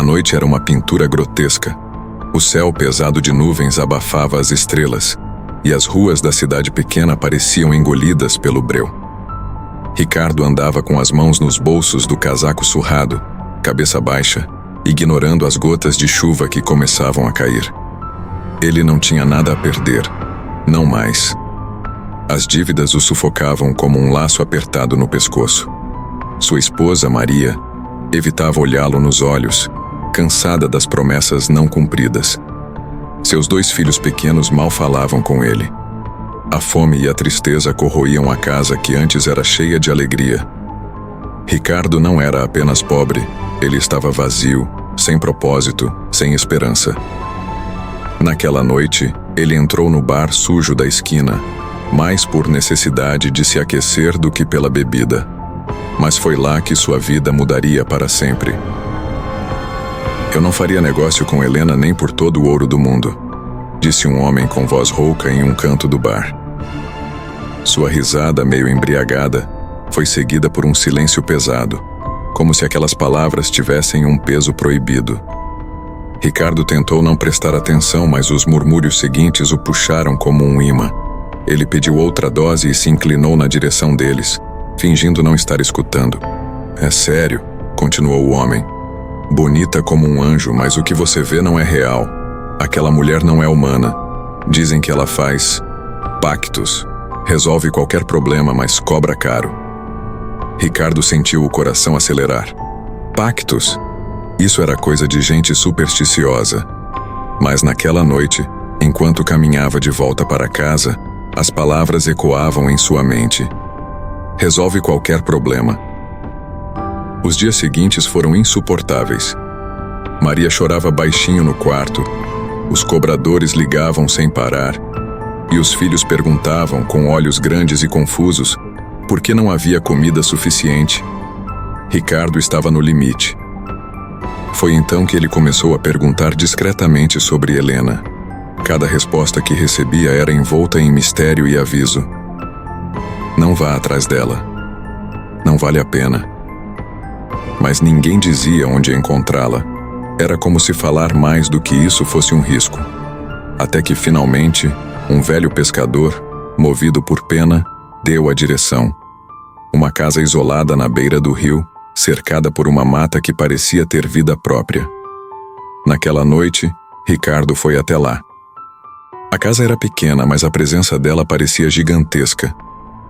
noite era uma pintura grotesca. O céu pesado de nuvens abafava as estrelas, e as ruas da cidade pequena pareciam engolidas pelo breu. Ricardo andava com as mãos nos bolsos do casaco surrado, cabeça baixa, ignorando as gotas de chuva que começavam a cair. Ele não tinha nada a perder, não mais. As dívidas o sufocavam como um laço apertado no pescoço. Sua esposa, Maria, evitava olhá-lo nos olhos, cansada das promessas não cumpridas. Seus 2 filhos pequenos mal falavam com ele. A fome e a tristeza corroíam a casa que antes era cheia de alegria. Ricardo não era apenas pobre, ele estava vazio, sem propósito, sem esperança. Naquela noite, ele entrou no bar sujo da esquina, mais por necessidade de se aquecer do que pela bebida. Mas foi lá que sua vida mudaria para sempre. Eu não faria negócio com Helena nem por todo o ouro do mundo, disse um homem com voz rouca em um canto do bar. Sua risada, meio embriagada, foi seguida por um silêncio pesado, como se aquelas palavras tivessem um peso proibido. Ricardo tentou não prestar atenção, mas os murmúrios seguintes o puxaram como um imã. Ele pediu outra dose e se inclinou na direção deles, fingindo não estar escutando. É sério, continuou o homem. Bonita como um anjo, mas o que você vê não é real. Aquela mulher não é humana. Dizem que ela faz pactos. Resolve qualquer problema, mas cobra caro. Ricardo sentiu o coração acelerar. Pactos? Isso era coisa de gente supersticiosa. Mas naquela noite, enquanto caminhava de volta para casa, as palavras ecoavam em sua mente. Resolve qualquer problema. Os dias seguintes foram insuportáveis. Maria chorava baixinho no quarto, os cobradores ligavam sem parar, e os filhos perguntavam, com olhos grandes e confusos, por que não havia comida suficiente. Ricardo estava no limite. Foi então que ele começou a perguntar discretamente sobre Helena. Cada resposta que recebia era envolta em mistério e aviso. Não vá atrás dela. Não vale a pena. Mas ninguém dizia onde encontrá-la. Era como se falar mais do que isso fosse um risco. Até que, finalmente, um velho pescador, movido por pena, deu a direção. Uma casa isolada na beira do rio, cercada por uma mata que parecia ter vida própria. Naquela noite, Ricardo foi até lá. A casa era pequena, mas a presença dela parecia gigantesca.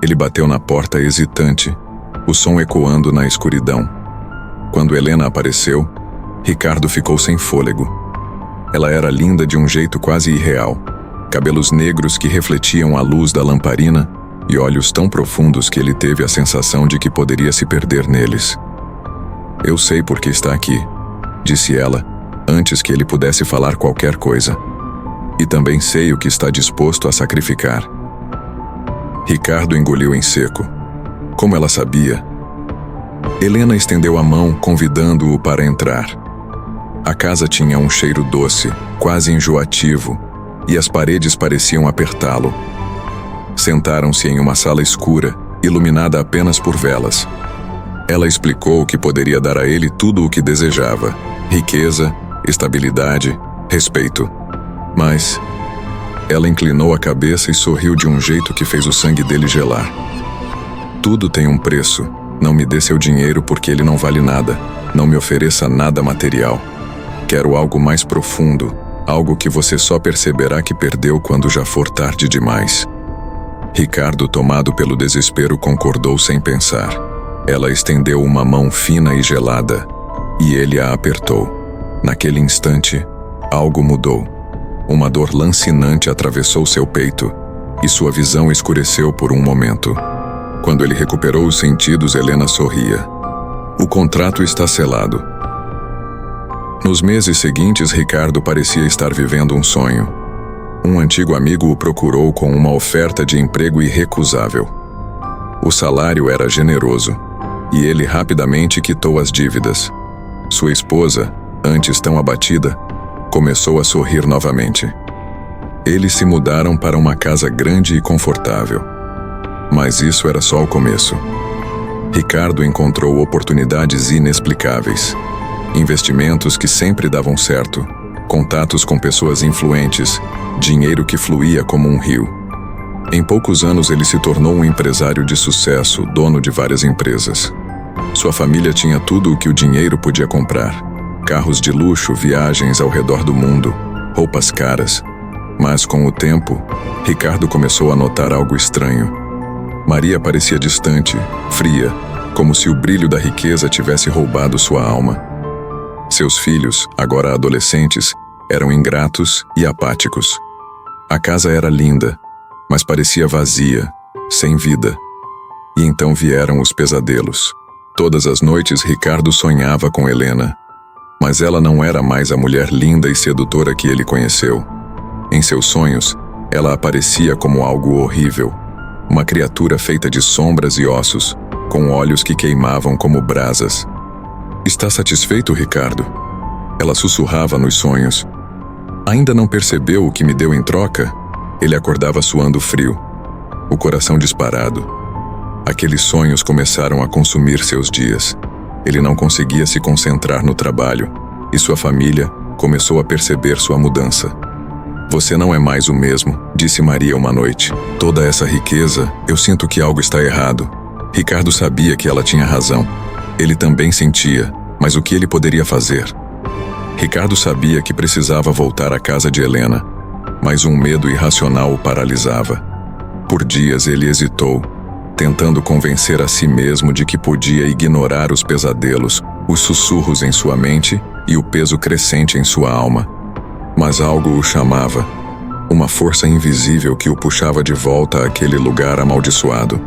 Ele bateu na porta hesitante, o som ecoando na escuridão. Quando Helena apareceu, Ricardo ficou sem fôlego. Ela era linda de um jeito quase irreal. Cabelos negros que refletiam a luz da lamparina e olhos tão profundos que ele teve a sensação de que poderia se perder neles. Eu sei por que está aqui, disse ela, antes que ele pudesse falar qualquer coisa. E também sei o que está disposto a sacrificar. Ricardo engoliu em seco. Como ela sabia? Helena estendeu a mão, convidando-o para entrar. A casa tinha um cheiro doce, quase enjoativo, e as paredes pareciam apertá-lo. Sentaram-se em uma sala escura, iluminada apenas por velas. Ela explicou que poderia dar a ele tudo o que desejava: riqueza, estabilidade, respeito. Mas ela inclinou a cabeça e sorriu de um jeito que fez o sangue dele gelar. Tudo tem um preço. Não me dê seu dinheiro porque ele não vale nada. Não me ofereça nada material. Quero algo mais profundo, algo que você só perceberá que perdeu quando já for tarde demais. Ricardo, tomado pelo desespero, concordou sem pensar. Ela estendeu uma mão fina e gelada, e ele a apertou. Naquele instante, algo mudou. Uma dor lancinante atravessou seu peito, e sua visão escureceu por um momento. Quando ele recuperou os sentidos, Helena sorria. O contrato está selado. Nos meses seguintes, Ricardo parecia estar vivendo um sonho. Um antigo amigo o procurou com uma oferta de emprego irrecusável. O salário era generoso, e ele rapidamente quitou as dívidas. Sua esposa, antes tão abatida, começou a sorrir novamente. Eles se mudaram para uma casa grande e confortável. Mas isso era só o começo. Ricardo encontrou oportunidades inexplicáveis. investimentos que sempre davam certo, contatos com pessoas influentes, dinheiro que fluía como um rio. Em poucos anos ele se tornou um empresário de sucesso, dono de várias empresas. Sua família tinha tudo o que o dinheiro podia comprar: carros de luxo, viagens ao redor do mundo, roupas caras. Mas com o tempo, Ricardo começou a notar algo estranho. Maria parecia distante, fria, como se o brilho da riqueza tivesse roubado sua alma. Seus filhos, agora adolescentes, eram ingratos e apáticos. A casa era linda, mas parecia vazia, sem vida. E então vieram os pesadelos. Todas as noites Ricardo sonhava com Helena, mas ela não era mais a mulher linda e sedutora que ele conheceu. Em seus sonhos, ela aparecia como algo horrível, uma criatura feita de sombras e ossos, com olhos que queimavam como brasas. "Está satisfeito, Ricardo?" Ela sussurrava nos sonhos. "Ainda não percebeu o que me deu em troca?" Ele acordava suando frio, o coração disparado. Aqueles sonhos começaram a consumir seus dias. Ele não conseguia se concentrar no trabalho, e sua família começou a perceber sua mudança. "Você não é mais o mesmo", disse Maria uma noite. "Toda essa riqueza, eu sinto que algo está errado." Ricardo sabia que ela tinha razão. Ele também sentia, mas o que ele poderia fazer? Ricardo sabia que precisava voltar à casa de Helena, mas um medo irracional o paralisava. Por dias ele hesitou, tentando convencer a si mesmo de que podia ignorar os pesadelos, os sussurros em sua mente e o peso crescente em sua alma. Mas algo o chamava, uma força invisível que o puxava de volta àquele lugar amaldiçoado.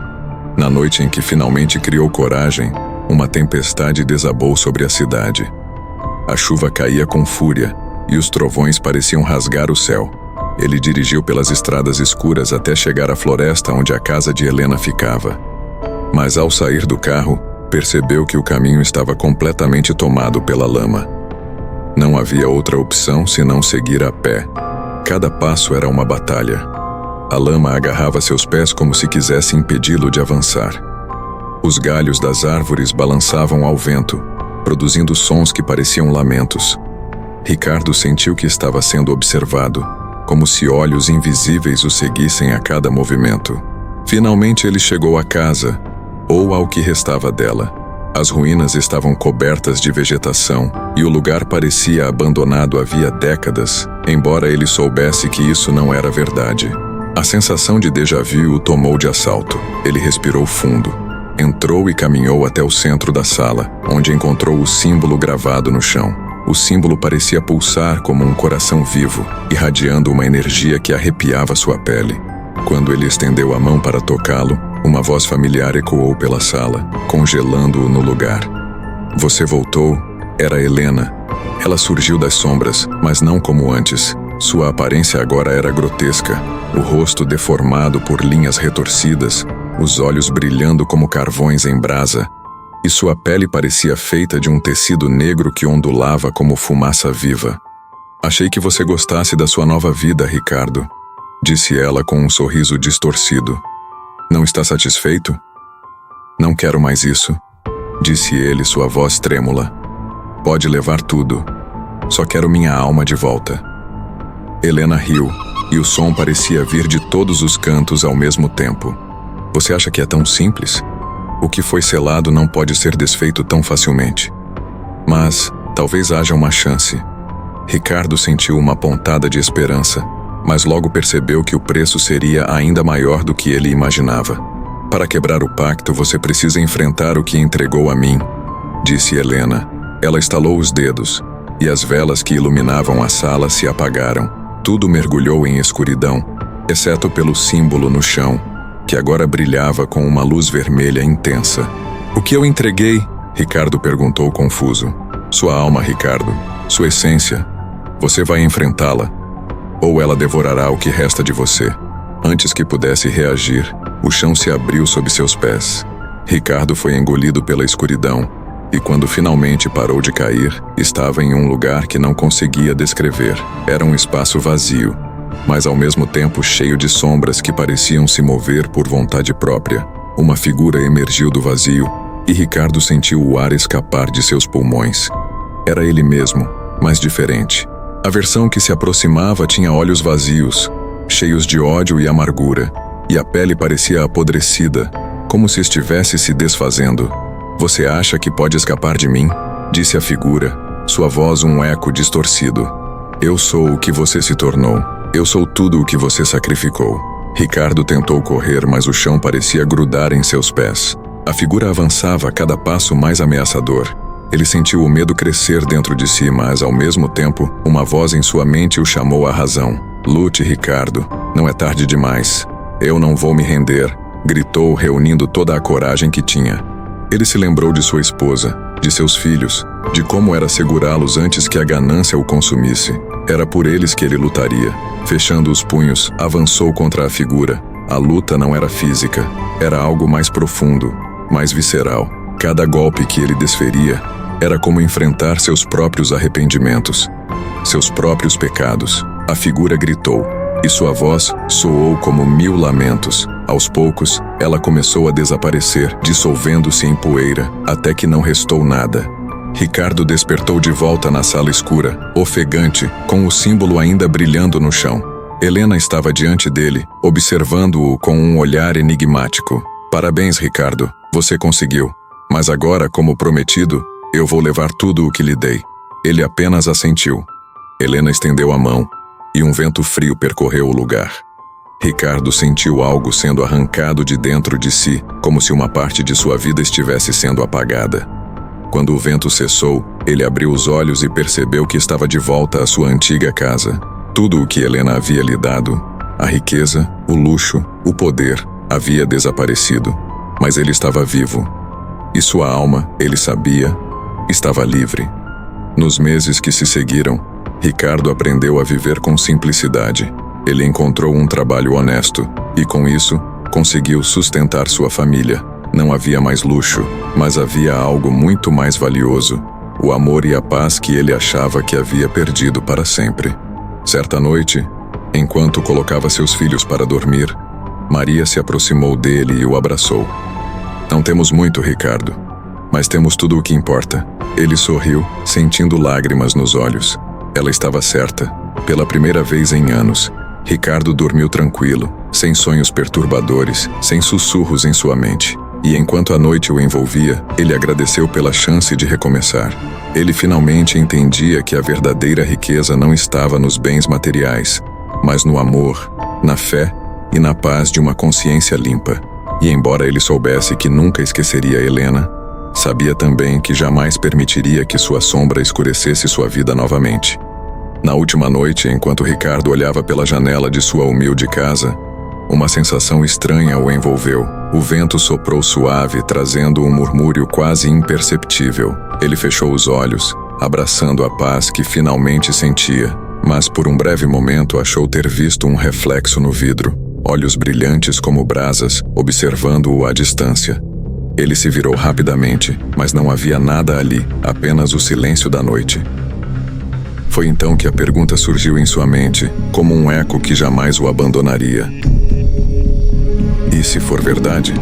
Na noite em que finalmente criou coragem, uma tempestade desabou sobre a cidade. A chuva caía com fúria e os trovões pareciam rasgar o céu. Ele dirigiu pelas estradas escuras até chegar à floresta onde a casa de Helena ficava. Mas ao sair do carro, percebeu que o caminho estava completamente tomado pela lama. Não havia outra opção senão seguir a pé. Cada passo era uma batalha. A lama agarrava seus pés como se quisesse impedi-lo de avançar. Os galhos das árvores balançavam ao vento, produzindo sons que pareciam lamentos. Ricardo sentiu que estava sendo observado, como se olhos invisíveis o seguissem a cada movimento. Finalmente ele chegou à casa, ou ao que restava dela. As ruínas estavam cobertas de vegetação, e o lugar parecia abandonado havia décadas, embora ele soubesse que isso não era verdade. A sensação de déjà-vu o tomou de assalto. Ele respirou fundo. Entrou e caminhou até o centro da sala, onde encontrou o símbolo gravado no chão. O símbolo parecia pulsar como um coração vivo, irradiando uma energia que arrepiava sua pele. Quando ele estendeu a mão para tocá-lo, uma voz familiar ecoou pela sala, congelando-o no lugar. "Você voltou?" Era Helena. Ela surgiu das sombras, mas não como antes. Sua aparência agora era grotesca, o rosto deformado por linhas retorcidas, os olhos brilhando como carvões em brasa, e sua pele parecia feita de um tecido negro que ondulava como fumaça viva. "Achei que você gostasse da sua nova vida, Ricardo", disse ela com um sorriso distorcido. "Não está satisfeito?" "Não quero mais isso", disse ele, sua voz trêmula. "Pode levar tudo. Só quero minha alma de volta." Helena riu, e o som parecia vir de todos os cantos ao mesmo tempo. "Você acha que é tão simples? O que foi selado não pode ser desfeito tão facilmente. Mas talvez haja uma chance." Ricardo sentiu uma pontada de esperança, mas logo percebeu que o preço seria ainda maior do que ele imaginava. "Para quebrar o pacto, você precisa enfrentar o que entregou a mim", disse Helena. Ela estalou os dedos, e as velas que iluminavam a sala se apagaram. Tudo mergulhou em escuridão, exceto pelo símbolo no chão, que agora brilhava com uma luz vermelha intensa. "O que eu entreguei?" Ricardo perguntou confuso. "Sua alma, Ricardo. Sua essência. Você vai enfrentá-la, ou ela devorará o que resta de você." Antes que pudesse reagir, o chão se abriu sob seus pés. Ricardo foi engolido pela escuridão, e quando finalmente parou de cair, estava em um lugar que não conseguia descrever. Era um espaço vazio, mas ao mesmo tempo cheio de sombras que pareciam se mover por vontade própria. Uma figura emergiu do vazio, e Ricardo sentiu o ar escapar de seus pulmões. Era ele mesmo, mas diferente. A versão que se aproximava tinha olhos vazios, cheios de ódio e amargura, e a pele parecia apodrecida, como se estivesse se desfazendo. "Você acha que pode escapar de mim?", disse a figura, sua voz um eco distorcido. "Eu sou o que você se tornou. Eu sou tudo o que você sacrificou." Ricardo tentou correr, mas o chão parecia grudar em seus pés. A figura avançava a cada passo mais ameaçador. Ele sentiu o medo crescer dentro de si, mas, ao mesmo tempo, uma voz em sua mente o chamou à razão. "Lute, Ricardo. Não é tarde demais." "Eu não vou me render", gritou, reunindo toda a coragem que tinha. Ele se lembrou de sua esposa, de seus filhos, de como era segurá-los antes que a ganância o consumisse. Era por eles que ele lutaria. Fechando os punhos, avançou contra a figura. A luta não era física, era algo mais profundo, mais visceral. Cada golpe que ele desferia era como enfrentar seus próprios arrependimentos, seus próprios pecados. A figura gritou, e sua voz soou como 1000 lamentos. Aos poucos, ela começou a desaparecer, dissolvendo-se em poeira, até que não restou nada. Ricardo despertou de volta na sala escura, ofegante, com o símbolo ainda brilhando no chão. Helena estava diante dele, observando-o com um olhar enigmático. "Parabéns, Ricardo, você conseguiu. Mas agora, como prometido, eu vou levar tudo o que lhe dei." Ele apenas assentiu. Helena estendeu a mão, e um vento frio percorreu o lugar. Ricardo sentiu algo sendo arrancado de dentro de si, como se uma parte de sua vida estivesse sendo apagada. Quando o vento cessou, ele abriu os olhos e percebeu que estava de volta à sua antiga casa. Tudo o que Helena havia lhe dado, a riqueza, o luxo, o poder, havia desaparecido. Mas ele estava vivo. E sua alma, ele sabia, estava livre. Nos meses que se seguiram, Ricardo aprendeu a viver com simplicidade. Ele encontrou um trabalho honesto e, com isso, conseguiu sustentar sua família. Não havia mais luxo, mas havia algo muito mais valioso: o amor e a paz que ele achava que havia perdido para sempre. Certa noite, enquanto colocava seus filhos para dormir, Maria se aproximou dele e o abraçou. "Não temos muito, Ricardo, mas temos tudo o que importa." Ele sorriu, sentindo lágrimas nos olhos. Ela estava certa. Pela primeira vez em anos, Ricardo dormiu tranquilo, sem sonhos perturbadores, sem sussurros em sua mente. E enquanto a noite o envolvia, ele agradeceu pela chance de recomeçar. Ele finalmente entendia que a verdadeira riqueza não estava nos bens materiais, mas no amor, na fé e na paz de uma consciência limpa. E embora ele soubesse que nunca esqueceria Helena, sabia também que jamais permitiria que sua sombra escurecesse sua vida novamente. Na última noite, enquanto Ricardo olhava pela janela de sua humilde casa, uma sensação estranha o envolveu. O vento soprou suave, trazendo um murmúrio quase imperceptível. Ele fechou os olhos, abraçando a paz que finalmente sentia, mas por um breve momento achou ter visto um reflexo no vidro, olhos brilhantes como brasas, observando-o à distância. Ele se virou rapidamente, mas não havia nada ali, apenas o silêncio da noite. Foi então que a pergunta surgiu em sua mente, como um eco que jamais o abandonaria. E se for verdade?